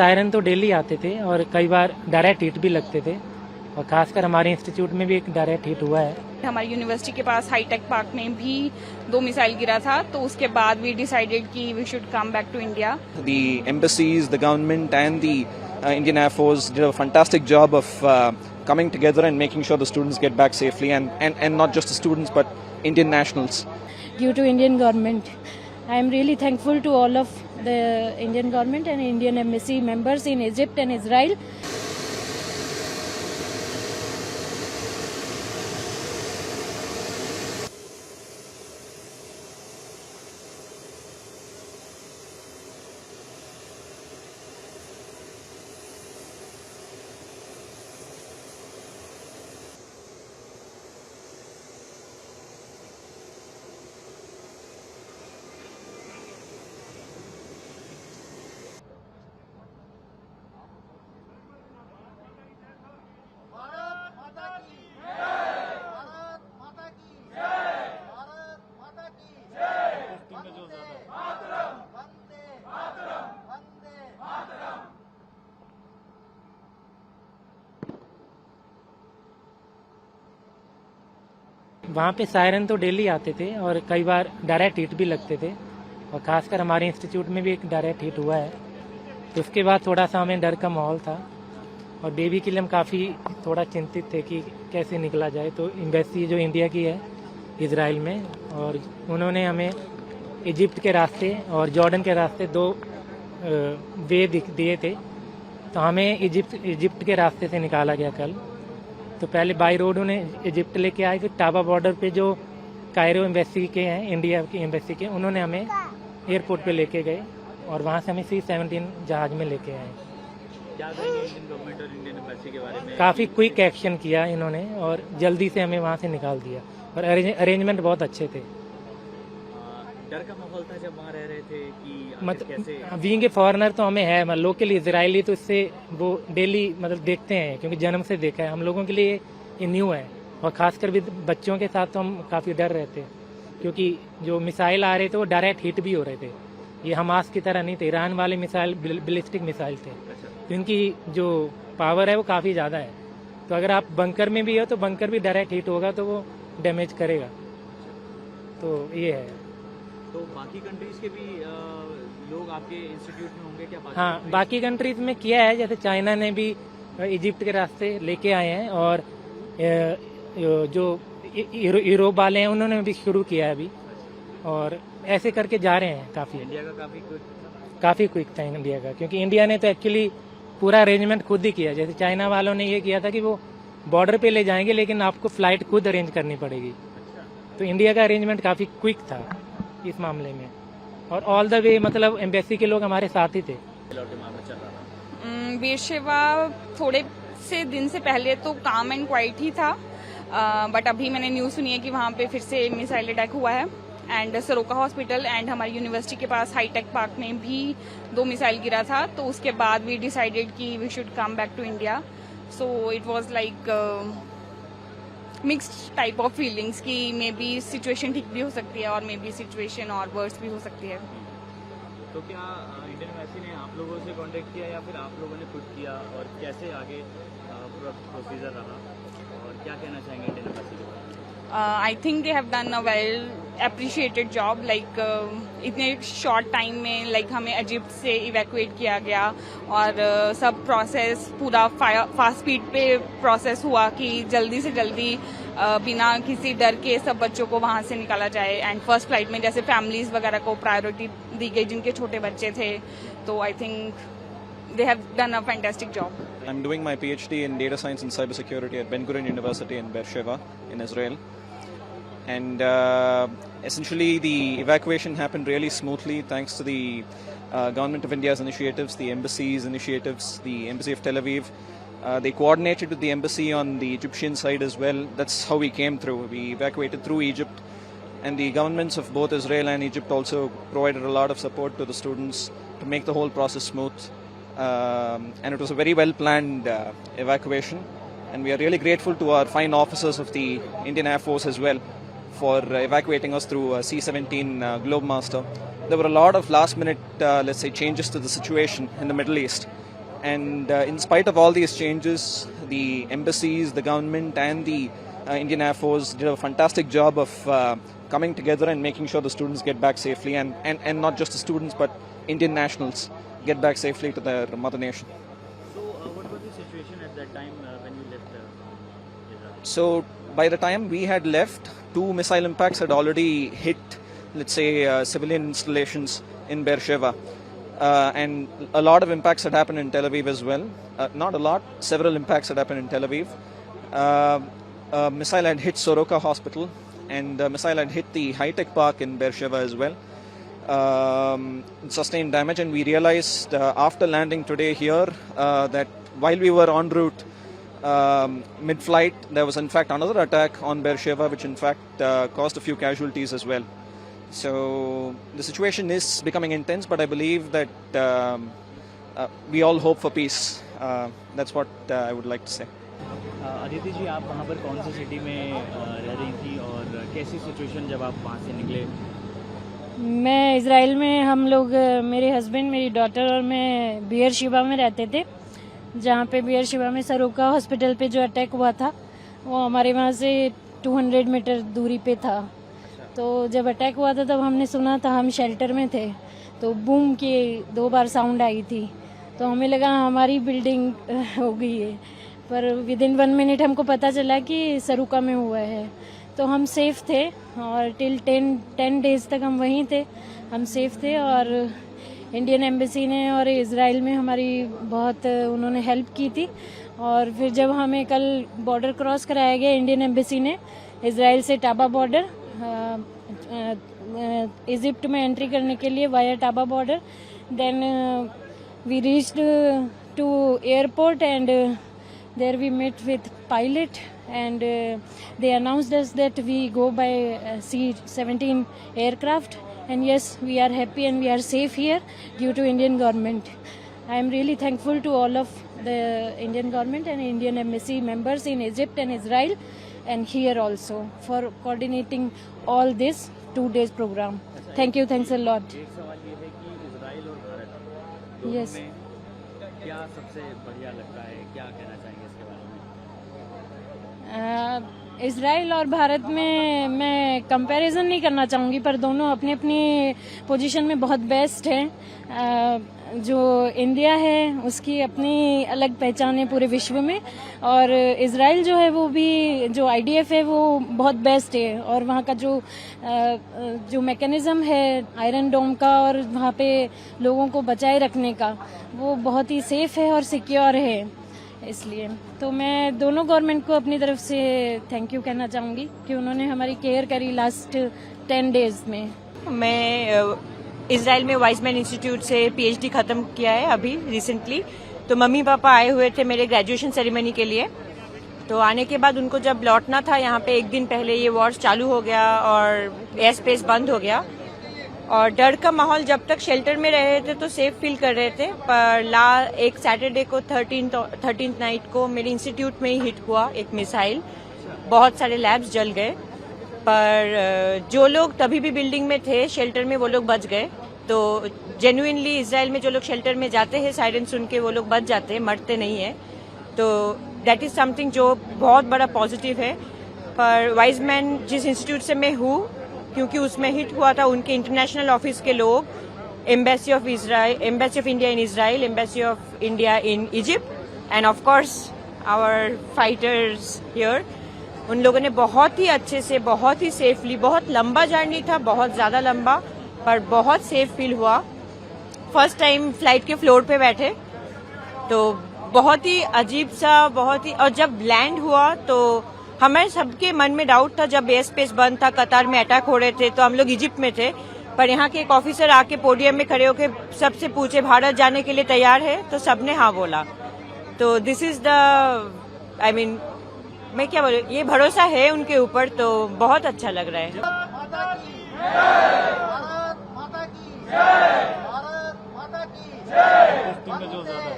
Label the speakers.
Speaker 1: Siren तो daily आते थे और कई बार डायरेक्ट हिट भी लगते थे और खासकर हमारे इंस्टीट्यूट में भी एक डायरेक्ट हिट हुआ है।
Speaker 2: हमारी यूनिवर्सिटी के पास हाईटेक पार्क में भी 2 मिसाइल गिरा था, तो उसके बाद वी डिसाइडेड कि we should come back to India.
Speaker 3: The embassies, the government and the Indian Air Force did a fantastic job of coming together and making sure the students get back safely and not just the students but Indian nationals.
Speaker 4: Due to Indian government, I am really thankful to all of the Indian government and Indian embassy members in Egypt and Israel.
Speaker 1: वहाँ पे siren तो daily आते थे और कई बार direct hit भी लगते थे और खासकर हमारे इंस्टीट्यूट में भी एक डायरेक्ट हिट हुआ है। तो उसके बाद थोड़ा सा हमें डर का माहौल था और बेबी के लिए हम काफ़ी थोड़ा चिंतित थे कि कैसे निकला जाए। तो एम्बेसी जो इंडिया की है इजराइल में, और उन्होंने हमें इजिप्ट के रास्ते और जॉर्डन के रास्ते 2 वे दिए थे। तो हमें इजिप्ट के रास्ते से निकाला गया कल। तो पहले बाई रोड उन्हें इजिप्ट लेके आए, फिर टाबा बॉर्डर पे जो कायरो एम्बेसी के हैं, इंडिया की एम्बेसी के, उन्होंने हमें एयरपोर्ट पे लेके गए और वहाँ से हमें C-17 जहाज में लेके आए।
Speaker 5: क्या कहेंगे इंडियन गवर्नमेंट और इंडियन एम्बेसी के बारे में?
Speaker 1: काफ़ी क्विक एक्शन किया इन्होंने और जल्दी से हमें वहाँ से निकाल दिया और अरेंजमेंट बहुत अच्छे थे।
Speaker 5: डर का माहौल था जब वहाँ रह रहे थे कि कैसे?
Speaker 1: बीइंग ए फॉरेनर तो हमें है, मतलब लोकल इजरायली तो इससे वो डेली मतलब देखते हैं क्योंकि जन्म से देखा है। हम लोगों के लिए ये न्यू है और खासकर भी बच्चों के साथ तो हम काफ़ी डर रहे थे क्योंकि जो मिसाइल आ रहे थे वो डायरेक्ट हिट भी हो रहे थे। ये हमास की तरह नहीं थे, ईरान वाले मिसाइल बैलिस्टिक मिसाइल थे। तो इनकी जो पावर है वो काफ़ी ज़्यादा है। तो अगर आप बंकर में भी हो तो बंकर भी डायरेक्ट हिट होगा तो वो डैमेज करेगा। तो ये है।
Speaker 5: तो बाकी कंट्रीज के भी लोग आपके इंस्टीट्यूट में होंगे क्या?
Speaker 1: हाँ, बाकी कंट्रीज में किया है, जैसे चाइना ने भी इजिप्ट के रास्ते लेके आए हैं और जो यूरोप वाले हैं उन्होंने भी शुरू किया है अभी, और ऐसे करके जा रहे हैं। काफ़ी
Speaker 5: इंडिया का
Speaker 1: काफ़ी क्विक था इंडिया का, क्योंकि इंडिया ने तो एक्चुअली पूरा अरेंजमेंट खुद ही किया। जैसे चाइना वालों ने ये किया था कि वो बॉर्डर पे ले जाएंगे लेकिन आपको फ्लाइट खुद अरेंज करनी पड़ेगी। तो इंडिया का अरेंजमेंट काफ़ी क्विक था इस मामले में और ऑल द वे मतलब एम्बेसी के लोग हमारे साथ ही थे।
Speaker 2: बेरशेवा थोड़े से दिन से पहले तो काम एंड क्वाइट ही था, बट अभी मैंने न्यूज़ सुनी है कि वहाँ पे फिर से मिसाइल अटैक हुआ है। एंड सरोका हॉस्पिटल एंड हमारी यूनिवर्सिटी के पास हाईटेक पार्क में भी 2 मिसाइल गिरा था, तो उसके बाद वी डिसाइडेड कि we should come back to India. So it was like mixed type of feelings कि मे बी सिचुएशन ठीक भी हो सकती है और मे बी सिचुएशन और वर्स भी हो सकती है।
Speaker 5: तो क्या इंडियन एम्बेसी ने आप लोगों से कांटेक्ट किया या फिर आप लोगों ने खुद किया, और कैसे आगे पूरा प्रोसीजर रहा, और क्या कहना चाहेंगे इंडियन एम्बेसी के बारे में?
Speaker 2: I think they have done a well appreciated job, like इतने शॉर्ट टाइम में like हमें इजिप्ट से इवैक्यूएट किया गया और सब प्रोसेस पूरा फास्ट स्पीड पे प्रोसेस हुआ कि जल्दी से जल्दी बिना किसी डर के सब बच्चों को वहाँ से निकाला जाए। एंड फर्स्ट फ्लाइट में जैसे फैमिलीज वगैरह को प्रायोरिटी दी गई जिनके छोटे बच्चे थे, तो I think they have done a fantastic job.
Speaker 3: I'm doing my PhD in data science and cybersecurity at Ben Gurion University in Beersheba in Israel. And essentially the evacuation happened really smoothly thanks to the Government of India's initiatives, the embassy's initiatives, the Embassy of Tel Aviv. They coordinated with the embassy on the Egyptian side as well. That's how we came through. We evacuated through Egypt. And the governments of both Israel and Egypt also provided a lot of support to the students to make the whole process smooth. And it was a very well planned evacuation, and we are really grateful to our fine officers of the Indian Air Force as well for evacuating us through C-17 Globemaster. There were a lot of last minute let's say changes to the situation in the Middle East, And in spite of all these changes, the embassies, the government, and the Indian Air Force did a fantastic job of coming together and making sure the students get back safely, and not just the students, but Indian nationals get back safely to their mother nation.
Speaker 5: So, what was the situation at that time when you left Israel?
Speaker 3: So, by the time we had left, 2 missile impacts had already hit, let's say, civilian installations in Beersheba. And a lot of impacts had happened in Tel Aviv as well. Not a lot, several impacts had happened in Tel Aviv. A missile had hit Soroka Hospital, and a missile had hit the high-tech park in Beersheba as well. Sustained damage, and we realized after landing today here that while we were en route, mid-flight, there was in fact another attack on Beersheba, which in fact caused a few casualties as well. So the situation is becoming intense, but I believe that we all hope for peace. That's what I would like to say.
Speaker 5: Aditi ji, आप वहाँ पर कौन सी city में रह रही थी और कैसी सिचुएशन जब आप वहाँ से निकले?
Speaker 4: मैं इज़राइल में, हम लोग, मेरे हस्बैंड, मेरी डॉटर और मैं बियरशेबा में रहते थे, जहाँ पे बियरशेबा में सरोका हॉस्पिटल पे जो अटैक हुआ था वो हमारे वहाँ से 200 मीटर दूरी पे था। तो जब अटैक हुआ था तब हमने सुना था, हम शेल्टर में थे, तो बूम की 2 बार साउंड आई थी, तो हमें लगा हमारी बिल्डिंग हो गई है, पर विदिन 1 मिनट हमको पता चला कि सरोका में हुआ है। तो हम सेफ थे और टिल 10 डेज तक हम वहीं थे, हम सेफ थे। और इंडियन एम्बेसी ने और इज़राइल में हमारी बहुत उन्होंने हेल्प की थी। और फिर जब हमें कल बॉर्डर क्रॉस कराया गया इंडियन एम्बेसी ने, इज़राइल से टाबा बॉर्डर, इजिप्ट में एंट्री करने के लिए via Taba border, then we reached to airport and there we met with pilot, and they announced us that we go by C-17 aircraft, and yes, we are happy and we are safe here due to Indian government. I am really thankful to all of the Indian government and Indian embassy members in Egypt and Israel and here also for coordinating all this 2 days program. Thank you, thanks a lot.
Speaker 5: एक सवाल ये है कि Israel और भारत दोनों
Speaker 4: Yes.
Speaker 5: में क्या सबसे बढ़िया लगता है, क्या कहना चाहेंगे इसके बारे में?
Speaker 4: इज़राइल और भारत में मैं कंपैरिजन नहीं करना चाहूँगी, पर दोनों अपनी अपनी पोजीशन में बहुत बेस्ट हैं। जो इंडिया है उसकी अपनी अलग पहचान है पूरे विश्व में, और इज़राइल जो है वो भी, जो IDF है वो बहुत बेस्ट है, और वहाँ का जो मैकेनिज्म है आयरन डोम का और वहाँ पे लोगों को बचाए रखने का, वो बहुत ही सेफ है और सिक्योर है। इसलिए तो मैं दोनों गवर्नमेंट को अपनी तरफ से थैंक यू कहना चाहूँगी कि उन्होंने हमारी केयर करी लास्ट 10 डेज में।
Speaker 6: मैं इजराइल में वाइजमैन इंस्टीट्यूट से PhD खत्म किया है अभी रिसेंटली। तो मम्मी पापा आए हुए थे मेरे ग्रेजुएशन सेरेमनी के लिए, तो आने के बाद उनको जब लौटना था यहाँ पे, 1 दिन पहले ये वॉर चालू हो गया और एयर स्पेस बंद हो गया, और डर का माहौल, जब तक शेल्टर में रहे थे तो सेफ फील कर रहे थे। पर एक सैटरडे को 13th नाइट को मेरे इंस्टीट्यूट में ही हिट हुआ एक मिसाइल, बहुत सारे लैब्स जल गए, पर जो लोग तभी भी बिल्डिंग में थे शेल्टर में वो लोग बच गए। तो जेन्युइनली इजराइल में जो लोग शेल्टर में जाते हैं सायरन सुन के वो लोग बच जाते हैं, मरते नहीं है। तो दैट इज समथिंग जो बहुत बड़ा पॉजिटिव है। पर वाइजमैन जिस इंस्टीट्यूट से मैं हूँ, क्योंकि उसमें हिट हुआ था, उनके इंटरनेशनल ऑफिस के लोग, embassy of India in Israel, embassy of India in Egypt and of course our fighters here, उन लोगों ने बहुत ही अच्छे से, बहुत ही सेफली, बहुत लंबा जर्नी था, बहुत ज्यादा लंबा, पर बहुत सेफ फील हुआ। फर्स्ट टाइम फ्लाइट के फ्लोर पे बैठे तो बहुत ही अजीब सा, बहुत ही, और जब लैंड हुआ तो हमारे सबके मन में डाउट था। जब एयर स्पेस बंद था, कतार में अटैक हो रहे थे, तो हम लोग इजिप्ट में थे, पर यहाँ के एक ऑफिसर आके पोडियम में खड़े होकर सबसे पूछे भारत जाने के लिए तैयार है, तो सबने हाँ बोला। तो this is the, I mean, मैं क्या बोलूं, ये भरोसा है उनके ऊपर, तो बहुत अच्छा लग रहा है।
Speaker 5: जो ज्यादा